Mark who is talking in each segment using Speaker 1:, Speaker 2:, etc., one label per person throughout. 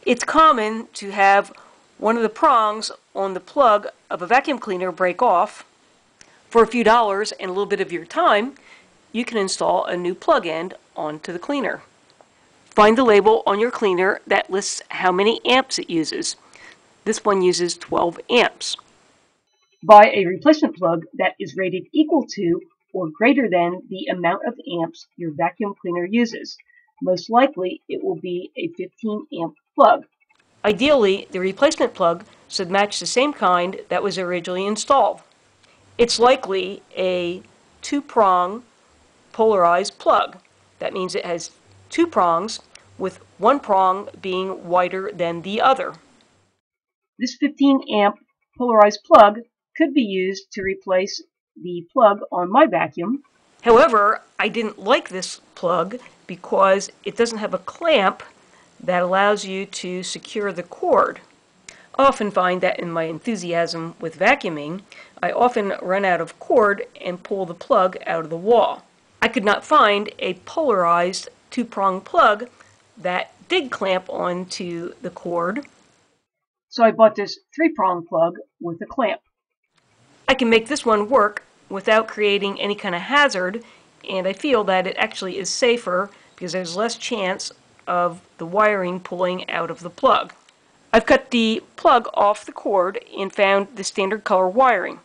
Speaker 1: It's common to have one of the prongs on the plug of a vacuum cleaner break off. For a few dollars and a little bit of your time, you can install a new plug end onto the cleaner. Find the label on your cleaner that lists how many amps it uses. This one uses 12 amps. Buy a replacement plug that is rated equal to or greater than the amount of amps your vacuum cleaner uses. Most likely, it will be a 15 amp plug. Ideally, the replacement plug should match the same kind that was originally installed. It's likely a two-prong polarized plug. That means it has two prongs, with one prong being wider than the other. This 15 amp polarized plug could be used to replace the plug on my vacuum. However, I didn't like this plug because it doesn't have a clamp that allows you to secure the cord. I often find that in my enthusiasm with vacuuming, I often run out of cord and pull the plug out of the wall. I could not find a polarized two-prong plug that did clamp onto the cord, so I bought this three-prong plug with a clamp. I can make this one work without creating any kind of hazard, and I feel that it actually is safer because there's less chance of the wiring pulling out of the plug. I've cut the plug off the cord and found the standard color wiring: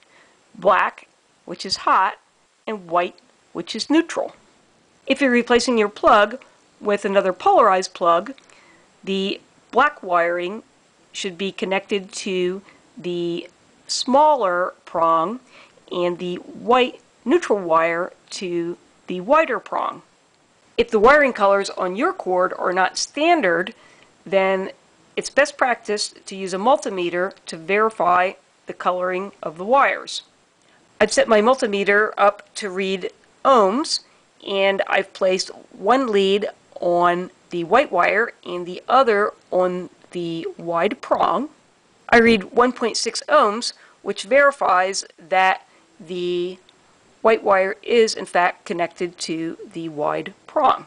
Speaker 1: black, which is hot, and white, which is neutral. If you're replacing your plug with another polarized plug, the black wiring should be connected to the smaller prong and the white neutral wire to the wider prong. If the wiring colors on your cord are not standard, then it's best practice to use a multimeter to verify the coloring of the wires. I've set my multimeter up to read ohms, and I've placed one lead on the white wire and the other on the wide prong. I read 1.6 ohms, which verifies that the white wire is in fact connected to the wide prong.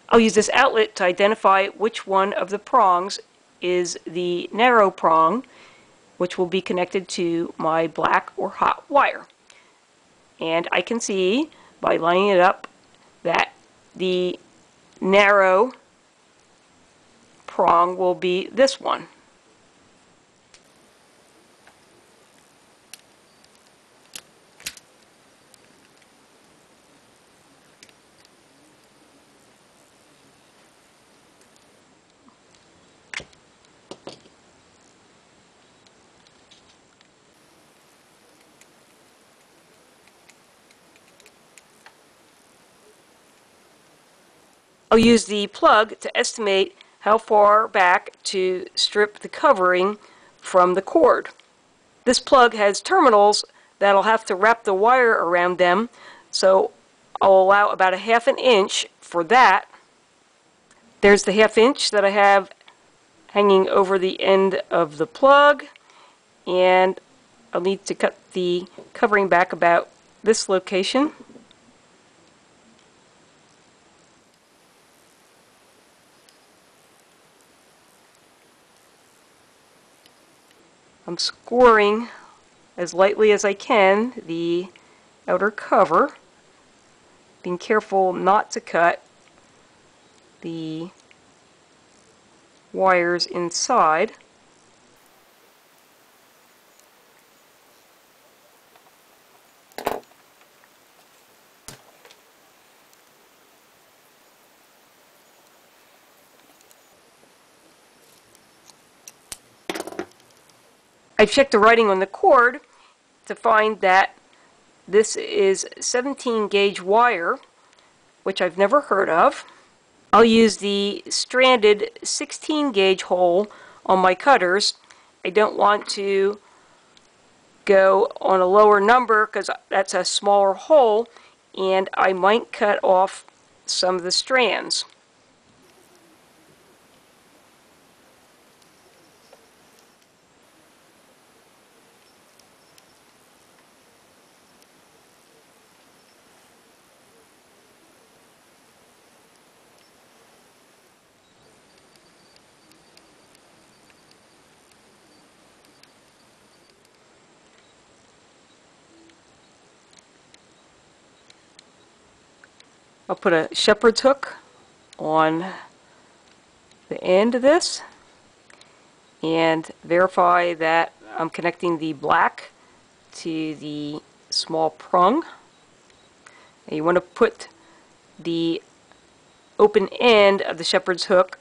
Speaker 1: I'll use this outlet to identify which one of the prongs is the narrow prong, which will be connected to my black or hot wire. And I can see by lining it up that the narrow prong will be this one. I'll use the plug to estimate how far back to strip the covering from the cord. This plug has terminals that I'll have to wrap the wire around them, so I'll allow about a ½ inch for that. There's the ½ inch that I have hanging over the end of the plug, and I'll need to cut the covering back about this location. I'm scoring as lightly as I can the outer cover, being careful not to cut the wires inside. I've checked the writing on the cord to find that this is 17 gauge wire, which I've never heard of. I'll use the stranded 16 gauge hole on my cutters. I don't want to go on a lower number because that's a smaller hole, and I might cut off some of the strands. I'll put a shepherd's hook on the end of this and verify that I'm connecting the black to the small prong. And you want to put the open end of the shepherd's hook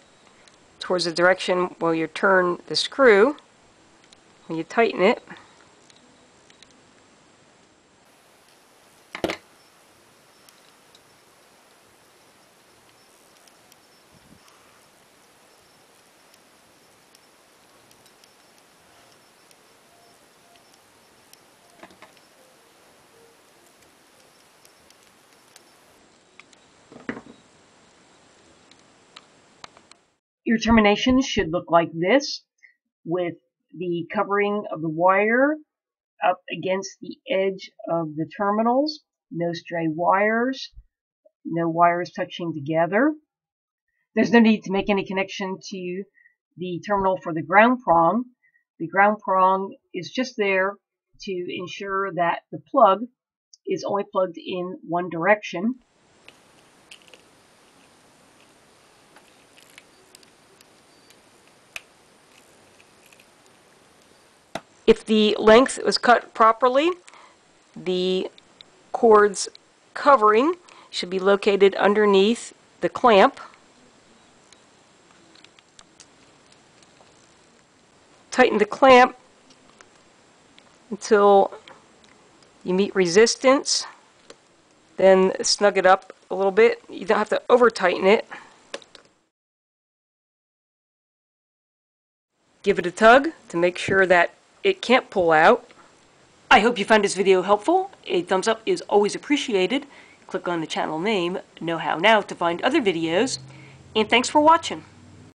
Speaker 1: towards the direction where you turn the screw when you tighten it. Your termination should look like this, with the covering of the wire up against the edge of the terminals, no stray wires, no wires touching together. There's no need to make any connection to the terminal for the ground prong. The ground prong is just there to ensure that the plug is only plugged in one direction. If the length was cut properly, the cord's covering should be located underneath the clamp. Tighten the clamp until you meet resistance, then snug it up a little bit. You don't have to over tighten it. Give it a tug to make sure that it can't pull out. I hope you found this video helpful. A thumbs up is always appreciated. Click on the channel name, Know How Now, to find other videos. And thanks for watching.